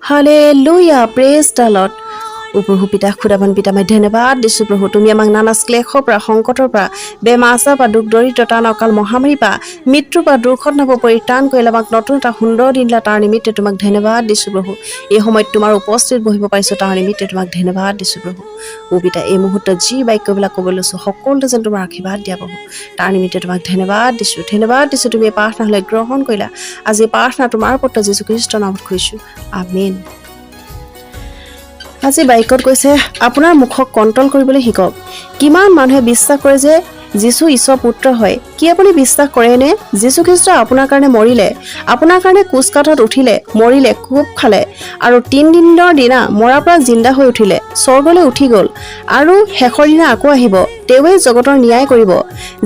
Hallelujah, praise the lord. প্ৰভু পিতা, খুদাবান পিতা, মই ধন্যবাদ দিছোঁ প্ৰভু। তুমি আমাক নানা ক্লেশৰ পৰা, সংকটৰ পৰা, বেমাৰ আজাৰ পৰা, দুখ দৰিদ্ৰতা, অকাল মহামাৰীৰ পৰা, মৃত্যুৰ পৰা, দুৰ্ঘটনাৰ পৰা পৰিত্ৰাণ কৰিলে আমাক নতুন এটা সুন্দৰ দিন দিলা। তাৰ নিমিত্তে তোমাক ধন্যবাদ দিছোঁ প্ৰভু। এই সময়ত তোমাৰ উপস্থিত বহিব পাৰিছোঁ, তাৰ নিমিত্তে তোমাক ধন্যবাদ দিছোঁ প্ৰভু। পিতা, এই মুহূৰ্তত যি বাক্যবিলাক ক'বলৈ লৈছোঁ সকলোতে যেন তোমাৰ আশীৰ্বাদ দিয়া প্ৰভু। তাৰ নিমিত্তে তোমাক ধন্যবাদ দিছোঁ। তুমি এই প্ৰাৰ্থনা হ'লে গ্ৰহণ কৰিলা। আজি প্ৰাৰ্থনা তোমাৰ পুত্ৰ যীশু খ্ৰীষ্টৰ নামত কৰিছোঁ, আমেন। আজি বাক্যত কৈছে, আপোনাৰ মুখক কণ্ট্ৰল কৰিবলৈ শিকক। কিমান মানুহে বিশ্বাস কৰে যে যীশু ঈশ্বৰৰ পুত্ৰ হয়। কি আপুনি বিশ্বাস কৰেনে? যীশুখ্ৰীষ্ট আপোনাৰ কাৰণে মৰিলে, আপোনাৰ কাৰণে কুচকাঠত উঠিলে, মৰিলে, কোব খালে আৰু 3 দিনৰ দিনা মৰাৰ পৰা জিন্দা হৈ উঠিলে, স্বৰ্গলৈ উঠি গ'ল আৰু শেষৰ দিনা আকৌ আহিব। তেওঁৱেই জগতৰ ন্যায় কৰিব।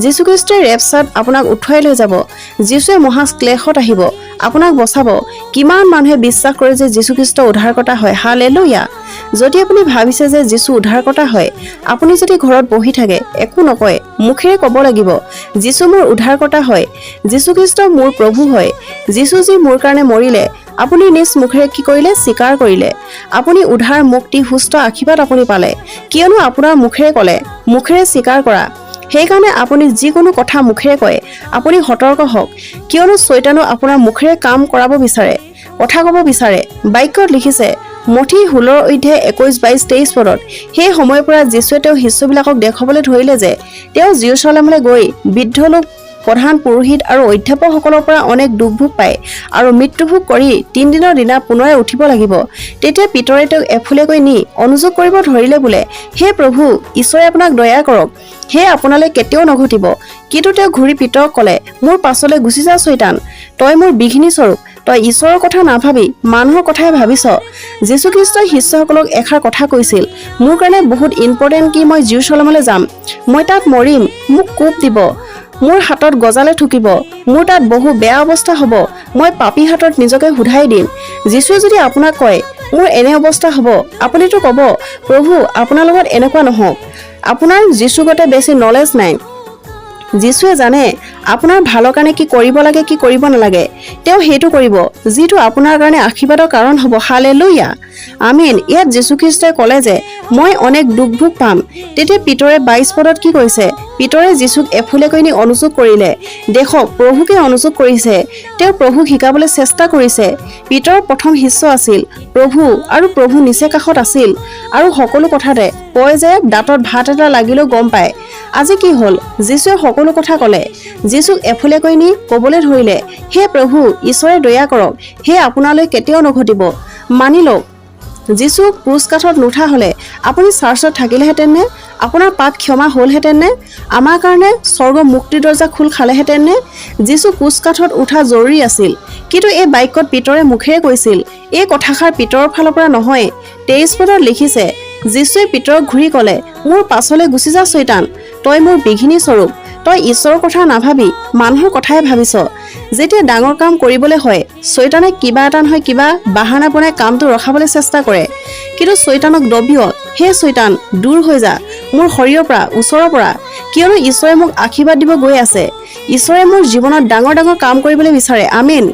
যীশুখ্ৰীষ্টই ৰেপচাত আপোনাক উঠুৱাই লৈ যাব। যীশুৱে মহা ক্লেশত আহিব, আপোনাক বচাব। কিমান মানুহে বিশ্বাস কৰে যে যীশুখ্ৰীষ্ট উদ্ধাৰকৰ্তা হয়। হালেলুয়া। যদি আপুনি ভাবিছে যে যীশু উদ্ধাৰকৰ্তা হয়, আপুনি যদি ঘৰত বহি থাকে, একো নকয়, মুখেৰে ক'ব লাগিব, যীশু মোৰ উদ্ধাৰকৰ্তা হয়, যীশুখ্ৰীষ্ট মোৰ প্ৰভু হয়, যীশু যি মোৰ কাৰণে মৰিলে। আপুনি নিজ মুখেৰে কি কৰিলে? স্বীকাৰ কৰিলে। আপুনি উদ্ধাৰ, মুক্তি, সুস্থ আশীৰ্বাদ আপুনি পালে, কিয়নো আপোনাৰ মুখেৰে ক'লে, মুখেৰে স্বীকাৰ কৰা। সেইকাৰণে আপুনি যিকোনো কথা মুখেৰে কয়, আপুনি সতৰ্ক হওক, কিয়নো শয়তানো আপোনাৰ মুখেৰে কাম কৰাব বিচাৰে, কথা ক'ব বিচাৰে। বাক্যত লিখিছে, মঠি 16:21-22-23 পদত, সেই সময়ৰ পৰা যীশুৱে তেওঁ শিষ্যবিলাকক দেখুৱাবলৈ ধৰিলে যে তেওঁ জেৰুজালেমলৈ গৈ বৃদ্ধ লোক, প্ৰধান পুৰোহিত আৰু অধ্যাপকসকলৰ পৰা অনেক দুখভোগ পায় আৰু মৃত্যুভোগ কৰি 3 দিনৰ দিনা পুনৰাই উঠিব লাগিব। তেতিয়া পিতৰে তেওঁক এফুলেকৈ নি অনুযোগ কৰিব ধৰিলে বোলে, হে প্ৰভু, ঈশ্বৰে আপোনাক দয়া কৰক, হে আপোনালৈ কেতিয়াও নঘটিব। কিন্তু তেওঁ ঘূৰি পিতৰক ক'লে, মোৰ পাছলৈ গুচি যা শয়তান, তই মোৰ বিঘিনি স্বৰূপ, তই ঈশ্বৰৰ কথা নাভাবি মানুহৰ কথাই ভাবিছ। যীশুখ্ৰীষ্টই শিষ্যসকলক এষাৰ কথা কৈছিল, মোৰ কাৰণে বহুত ইম্পৰ্টেণ্ট কি মই জেৰুজালেমলৈ যাম, মই তাত মৰিম, মোক কোব দিব, মোৰ হাতত গজালে ঠুকিব, মোৰ তাত বহু বেয়া অৱস্থা হ'ব, মই পাপী হাতত নিজকে শুধাই দিম। যীশুৱে যদি আপোনাক কয় মোৰ এনে অৱস্থা হ'ব, আপুনিতো ক'ব, প্ৰভু আপোনাৰ লগত এনেকুৱা নহওক। আপোনাৰ যীশুৰ গতে বেছি নলেজ নাই। যীশুৱে জানে আপোনাৰ ভালৰ কাৰণে কি কৰিব লাগে, কি কৰিব নালাগে। তেওঁ সেইটো কৰিব যিটো আপোনাৰ কাৰণে আশীৰ্বাদৰ কাৰণ হ'ব। হালেলুয়া, আমেন। ইয়াত যীশুখ্ৰীষ্টই ক'লে যে মই অনেক দুখভোগ পাম। তেতিয়া পিতৰে 22 পদত কি কৈছে? পিতৰে যীশুক এফুলেকৈ নি অনুযোগ কৰিলে। দেখক, প্ৰভুকে অনুযোগ কৰিছে, তেওঁ প্ৰভুক শিকাবলৈ চেষ্টা কৰিছে। পিতৰ প্ৰথম শিষ্য আছিল প্ৰভু, আৰু প্ৰভু নিচে কাষত আছিল আৰু সকলো কথাতে কয় যে দাঁতত ভাত এটা লাগিলেও গম পায়। আজি কি হ'ল? যীশুৱে সকলো কথা ক'লে। যীশুক এফুলেকৈ নি ক'বলৈ ধৰিলে, হে প্ৰভু, ঈশ্বৰে দয়া কৰক, হে আপোনালৈ কেতিয়াও নঘটিব। মানি লওক, যীশু ক্ৰুচ কাঠত নুঠা হ'লে আপুনি চাৰ্চত থাকিলেহেঁতেন নে? আপোনাৰ পাপ ক্ষমা হ'লহেঁতেন নে? আমাৰ কাৰণে স্বৰ্গ মুক্তি দৰ্জা খোল খালেহেঁতেন নে? যীশু ক্ৰুচ কাঠত উঠা জৰুৰী আছিল, কিন্তু এই বাক্যত পিতৰে মুখেৰে কৈছিল। এই কথাষাৰ পিতৰৰ ফালৰ পৰা নহয়। 23 পদত লিখিছে, যীশুৱে পিতৰক ঘূৰি ক'লে, মোৰ পাছলৈ গুচি যা শয়তান, তই মোৰ বিঘিনি স্বৰূপ, তই ঈশ্বৰৰ কথা নাভাবি মানুহৰ কথাই ভাবিছ। যেতিয়া ডাঙৰ কাম কৰিবলৈ হয়, শয়তানে কিবা এটা নহয় কিবা বাহানা বনাই কামটো ৰখাবলৈ চেষ্টা কৰে। কিন্তু শয়তানক দবিয়ক, হে শয়তান, দূৰ হৈ যা মোৰ শৰীৰৰ পৰা, ওচৰৰ পৰা, কিয়নো ঈশ্বৰে মোক আশীৰ্বাদ দিব গৈ আছে। ঈশ্বৰে মোৰ জীৱনত ডাঙৰ ডাঙৰ কাম কৰিবলৈ বিচাৰে। আমেন।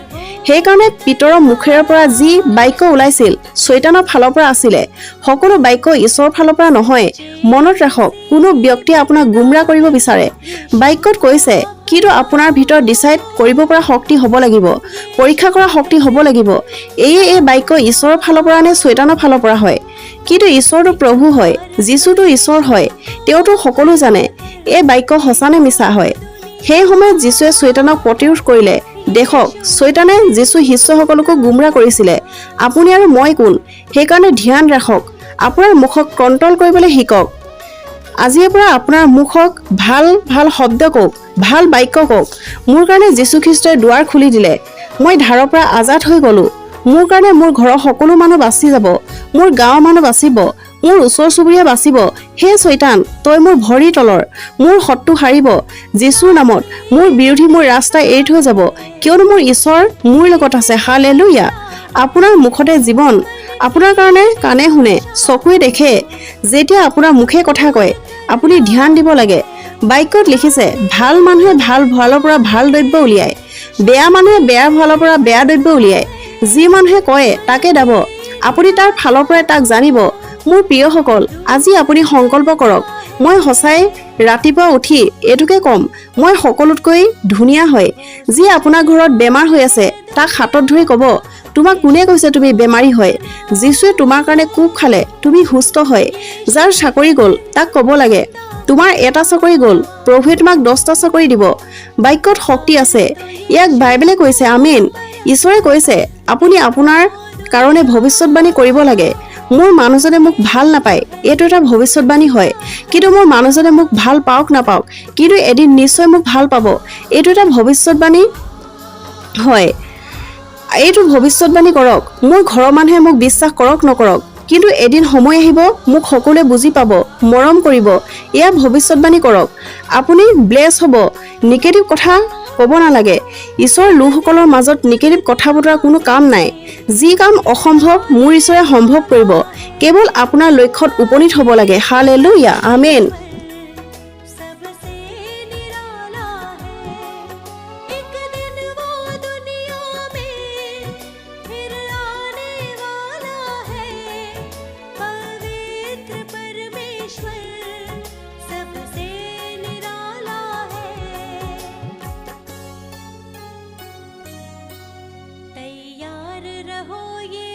সেইকাৰণে পিতৰৰ মুখেৰ পৰা যি বাক্য ওলাইছিল শয়তানৰ ফালৰ পৰা আছিলে। সকলো বাক্য ঈশ্বৰৰ ফালৰ পৰা নহয়। মনত ৰাখক, কোনো ব্যক্তিয়ে আপোনাক গুমৰাহ কৰিব বিচাৰে। বাক্যত কৈছে, কিন্তু আপোনাৰ ভিতৰত ডিচাইড কৰিব পৰা শক্তি হ'ব লাগিব, পৰীক্ষা কৰা শক্তি হ'ব লাগিব। এই বাক্য ঈশ্বৰৰ ফালৰ পৰা নে শয়তানৰ ফালৰ পৰা হয়? কিন্তু ঈশ্বৰটো প্ৰভু হয়, যীশুটো ঈশ্বৰ হয়, তেওঁতো সকলো জানে। এই বাক্য সঁচা নে মিছা হয়? সেই সময়ত যীশুৱে শয়তানক প্ৰতিৰোধ কৰিলে। দেখক, শয়তানে যীশু শিষ্যসকলকো গুমৰাহ কৰিছিলে। আপুনি আৰু মই কোন? সেইকাৰণে ধ্যান ৰাখক, আপোনাৰ মুখক কণ্ট্ৰল কৰিবলৈ শিকক। আজিৰ পৰা আপোনাৰ মুখক ভাল ভাল শব্দ কওক, ভাল বাক্য কওক। মোৰ কাৰণে যীশুখ্ৰীষ্টই দুৱাৰ খুলি দিলে, মই ধাৰৰ পৰা আজাদ হৈ গ'লো। মোৰ কাৰণে মোৰ ঘৰৰ সকলো মানুহ বাচি যাব, মোৰ গাঁৱৰ মানুহ বাচিব, মোৰ ওচৰ চুবুৰীয়া বাচিব। হে শয়তান, তই মোৰ ভৰিৰ তলৰ, মোৰ শত্ৰু হাৰিব। যীশুৰ নামত মোৰ বিৰোধী মোৰ ৰাস্তা এৰি থৈ যাব, কিয়নো মোৰ ঈশ্বৰ মোৰ লগত আছে। হালেলুয়া। আপোনাৰ মুখতে জীৱন, আপোনাৰ কাৰণে কাণে শুনে, চকুৱে দেখে। যেতিয়া আপোনাৰ মুখে কথা কয়, আপুনি ধ্যান দিব লাগে। বাক্যত লিখিছে, ভাল মানুহে ভাল ভঁৰালৰ পৰা ভাল দ্ৰব্য উলিয়ায়, বেয়া মানুহে বেয়া ভঁৰালৰ পৰা বেয়া দ্ৰব্য উলিয়ায়। যি মানুহে কয় তাকে দাব, আপুনি তাৰ ফালৰ পৰাই তাক জানিব। মোৰ প্ৰিয়সকল, আজি আপুনি সংকল্প কৰক, মই সঁচাই ৰাতিপুৱা উঠি এইটোকে ক'ম, মই সকলোতকৈ ধুনীয়া হয়। যি আপোনাৰ ঘৰত বেমাৰ হৈ আছে তাক হাতত ধৰি ক'ব, তোমাক কোনে কৈছে তুমি বেমাৰী হয়? যীশুৱে তোমাৰ কাৰণে কোব খালে, তুমি সুস্থ হয়। যাৰ চাকৰি গ'ল তাক ক'ব লাগে, তোমাৰ এটা চাকৰি গ'ল, প্ৰভুৱে তোমাক 10টা চাকৰি দিব। বাক্যত শক্তি আছে, ইয়াক বাইবেলে কৈছে। আমেন। ঈশ্বৰে কৈছে আপুনি আপোনাৰ কাৰণে ভৱিষ্যতবাণী কৰিব লাগে। মোৰ মানুহজনে মোক ভাল নাপায়, এইটো এটা ভৱিষ্যতবাণী হয়। কিন্তু মোৰ মানুহজনে মোক ভাল পাওক নাপাওক, কিন্তু এদিন নিশ্চয় মোক ভাল পাব, এইটো এটা ভৱিষ্যতবাণী হয়। এইটো ভৱিষ্যতবাণী কৰক। মোৰ ঘৰৰ মানুহে মোক বিশ্বাস কৰক নকৰক, কিন্তু এদিন সময় আহিব মোক সকলোৱে বুজি পাব, মৰম কৰিব। এয়া ভৱিষ্যতবাণী কৰক। আপুনি ব্লেছ হ'ব। নিগেটিভ কথা ক'ব নালাগে। ঈশ্বৰৰ লোকসকলৰ মাজত নিগেটিভ কথা বতৰা কোনো কাম নাই। যি কাম অসম্ভৱ মোৰ ঈশ্বৰে সম্ভৱ কৰিব। কেৱল আপোনাৰ লক্ষ্যত উপনীত হ'ব লাগে। হালেলুয়া, আমেন। सबसे निराला है, एक दिन वो दुनिया में फिर आने वाला है। पवित्र परमेश्वर सबसे निराला है। तैयार रहो ये